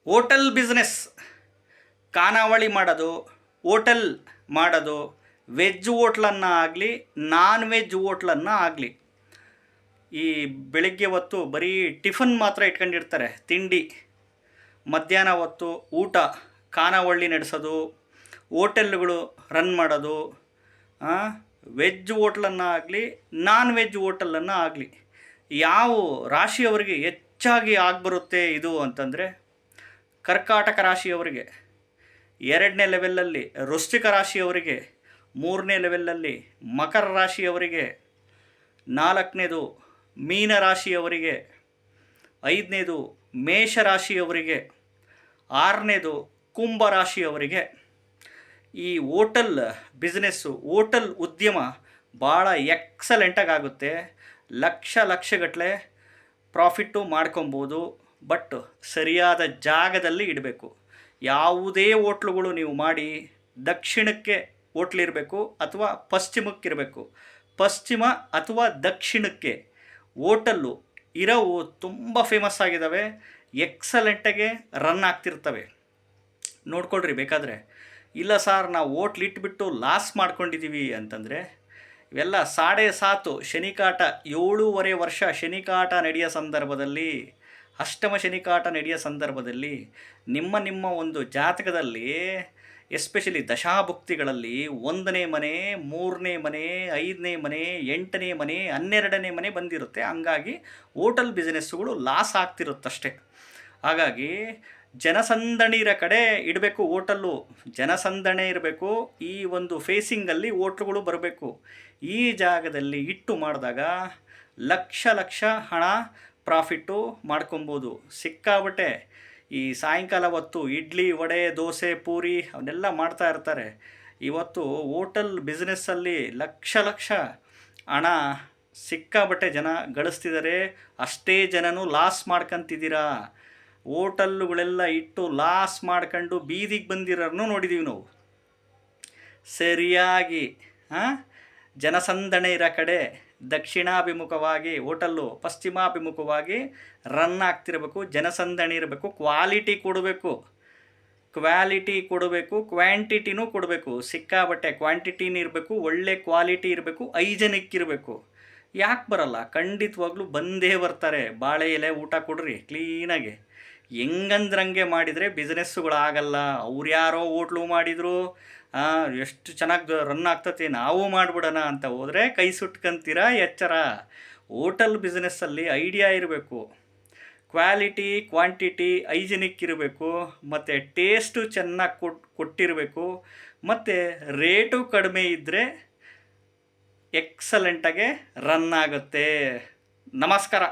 Hotel business, ಖಾನಾವಳಿ ಮಾಡೋದು, hotel ಮಾಡೋದು, ವೆಜ್ ಹೋಟ್ಲನ್ನು ಆಗಲಿ ನಾನ್ ವೆಜ್ ಹೋಟ್ಲನ್ನು ಆಗಲಿ, ಈ ಬೆಳಿಗ್ಗೆ ಹೊತ್ತು ಬರೀ ಟಿಫನ್ ಮಾತ್ರ ಇಟ್ಕೊಂಡಿರ್ತಾರೆ, ತಿಂಡಿ. ಮಧ್ಯಾಹ್ನ ಹೊತ್ತು ಊಟ, ಖಾನಾವಳಿ ನಡೆಸೋದು, ಹೋಟೆಲ್ಗಳು ರನ್ ಮಾಡೋದು, ವೆಜ್ ಹೋಟ್ಲನ್ನು ಆಗಲಿ ನಾನ್ ವೆಜ್ ಹೋಟೆಲನ್ನು ಆಗಲಿ. ಯಾವ ರಾಶಿಯವರಿಗೆ ಹೆಚ್ಚಾಗಿ ಆಗಿಬರುತ್ತೆ ಇದು ಅಂತಂದರೆ ಕರ್ಕಾಟಕ ರಾಶಿಯವರಿಗೆ, 2ನೇ ಲೆವೆಲ್ಲಲ್ಲಿ ವೃಶ್ಚಿಕ ರಾಶಿಯವರಿಗೆ, 3ನೇ ಲೆವೆಲ್ಲಲ್ಲಿ ಮಕರ ರಾಶಿಯವರಿಗೆ, 4ನೇದು ಮೀನ ರಾಶಿಯವರಿಗೆ, 5ನೇದು ಮೇಷರಾಶಿಯವರಿಗೆ, 6ನೇದು ಕುಂಭ ರಾಶಿಯವರಿಗೆ. ಈ ಹೋಟೆಲ್ ಬಿಸ್ನೆಸ್ಸು, ಹೋಟೆಲ್ ಉದ್ಯಮ ಭಾಳ ಎಕ್ಸಲೆಂಟಾಗಿ ಆಗುತ್ತೆ. ಲಕ್ಷಗಟ್ಟಲೆ ಪ್ರಾಫಿಟ್ಟು ಮಾಡ್ಕೊಬೋದು. ಬಟ್ ಸರಿಯಾದ ಜಾಗದಲ್ಲಿ ಇಡಬೇಕು. ಯಾವುದೇ ಹೋಟ್ಲುಗಳು ನೀವು ಮಾಡಿ ದಕ್ಷಿಣಕ್ಕೆ ಹೋಟ್ಲಿರಬೇಕು ಅಥವಾ ಪಶ್ಚಿಮಕ್ಕಿರಬೇಕು. ಪಶ್ಚಿಮ ಅಥವಾ ದಕ್ಷಿಣಕ್ಕೆ ಹೋಟೆಲ್ಲು ಇರೋವು ತುಂಬ ಫೇಮಸ್ ಆಗಿದ್ದಾವೆ, ಎಕ್ಸಲೆಂಟಾಗೆ ರನ್ ಆಗ್ತಿರ್ತವೆ. ನೋಡ್ಕೊಳ್ರಿ ಬೇಕಾದರೆ. ಇಲ್ಲ ಸರ್ ನಾವು ಹೋಟ್ಲ್ ಇಟ್ಬಿಟ್ಟು ಲಾಸ್ ಮಾಡ್ಕೊಂಡಿದ್ದೀವಿ ಅಂತಂದರೆ ಇವೆಲ್ಲ 7.5 ಶನಿಕಾಟ, 7.5 ವರ್ಷ ಶನಿಕಾಟ ನಡೆಯೋ ಸಂದರ್ಭದಲ್ಲಿ, ಅಷ್ಟಮ ಶನಿಕಾಟ ನಡೆಯೋ ಸಂದರ್ಭದಲ್ಲಿ ನಿಮ್ಮ ಒಂದು ಜಾತಕದಲ್ಲಿ ಎಸ್ಪೆಷಲಿ ದಶಾಭುಕ್ತಿಗಳಲ್ಲಿ 1ನೇ ಮನೆ, 3ನೇ ಮನೆ, 5ನೇ ಮನೆ, 8ನೇ ಮನೆ, 12ನೇ ಮನೆ ಬಂದಿರುತ್ತೆ. ಹಂಗಾಗಿ ಹೋಟೆಲ್ ಬಿಸ್ನೆಸ್ಸುಗಳು ಲಾಸ್ ಆಗ್ತಿರುತ್ತಷ್ಟೆ. ಹಾಗಾಗಿ ಜನಸಂದಣಿ ಇರೋ ಕಡೆ ಇಡಬೇಕು ಹೋಟೆಲ್ಲು. ಜನಸಂದಣಿ ಇರಬೇಕು. ಈ ಒಂದು ಫೇಸಿಂಗಲ್ಲಿ ಹೋಟ್ಲುಗಳು ಬರಬೇಕು. ಈ ಜಾಗದಲ್ಲಿ ಇಟ್ಟು ಮಾಡಿದಾಗ ಲಕ್ಷ ಹಣ ಪ್ರಾಫಿಟ್ಟು ಮಾಡ್ಕೊಬೋದು. ಸಿಕ್ಕಾಬಟ್ಟೆ ಈ ಸಾಯಂಕಾಲ ಹೊತ್ತು ಇಡ್ಲಿ, ವಡೆ, ದೋಸೆ, ಪೂರಿ ಅವನ್ನೆಲ್ಲ ಮಾಡ್ತಾ ಇರ್ತಾರೆ. ಇವತ್ತು ಹೋಟೆಲ್ ಬಿಸ್ನೆಸ್ಸಲ್ಲಿ ಲಕ್ಷ ಹಣ ಸಿಕ್ಕಾಬಟ್ಟೆ ಜನ ಗಳಿಸ್ತಿದ್ದಾರೆ. ಅಷ್ಟೇ ಜನನೂ ಲಾಸ್ ಮಾಡ್ಕೊತಿದ್ದೀರಾ. ಹೋಟೆಲ್ಲುಗಳೆಲ್ಲ ಇಟ್ಟು ಲಾಸ್ ಮಾಡ್ಕೊಂಡು ಬೀದಿಗೆ ಬಂದಿರೋರನ್ನು ನೋಡಿದ್ದೀವಿ ನಾವು. ಸರಿಯಾಗಿ ಜನಸಂದಣಿ ಇರೋ ಕಡೆ ದಕ್ಷಿಣಾಭಿಮುಖವಾಗಿ ಹೋಟೆಲ್ಲು, ಪಶ್ಚಿಮಾಭಿಮುಖವಾಗಿ ರನ್ ಆಗ್ತಿರಬೇಕು. ಜನಸಂದಣಿ ಇರಬೇಕು. ಕ್ವಾಲಿಟಿ ಕೊಡಬೇಕು, ಕ್ವಾಂಟಿಟಿನೂ ಕೊಡಬೇಕು. ಸಿಕ್ಕಾಬಟ್ಟೆ ಕ್ವಾಂಟಿಟಿನೂ ಇರಬೇಕು, ಒಳ್ಳೆ ಕ್ವಾಲಿಟಿ ಇರಬೇಕು, ಹೈಜೆನಿಕ್ ಇರಬೇಕು. ಯಾಕೆ ಬರಲ್ಲ? ಖಂಡಿತವಾಗ್ಲೂ ಬಂದೇ ಬರ್ತಾರೆ. ಬಾಳೆ ಎಲೆ ಊಟ ಕೊಡ್ರಿ ಕ್ಲೀನಾಗಿ. ಹೆಂಗಂದ್ರಂಗೆ ಮಾಡಿದರೆ ಬಿಸ್ನೆಸ್ಸುಗಳಾಗಲ್ಲ. ಅವ್ರು ಯಾರೋ ಹೋಟ್ಲು ಮಾಡಿದರು, ಎಷ್ಟು ಚೆನ್ನಾಗಿ ರನ್ ಆಗ್ತತಿ, ನಾವು ಮಾಡಿಬಿಡೋಣ ಅಂತ ಹೋದರೆ ಕೈ ಸುಟ್ಕೊಂತೀರ. ಎಚ್ಚರ. ಹೋಟೆಲ್ ಬಿಸ್ನೆಸ್ಸಲ್ಲಿ ಐಡಿಯಾ ಇರಬೇಕು, ಕ್ವಾಲಿಟಿ, ಕ್ವಾಂಟಿಟಿ, ಹೈಜಿನಿಕ್ ಇರಬೇಕು, ಮತ್ತು ಟೇಸ್ಟು ಚೆನ್ನಾಗಿ ಕೊಟ್ಟಿರಬೇಕು, ಮತ್ತು ರೇಟು ಕಡಿಮೆ ಇದ್ದರೆ ಎಕ್ಸಲೆಂಟಾಗೆ ರನ್ ಆಗುತ್ತೆ. ನಮಸ್ಕಾರ.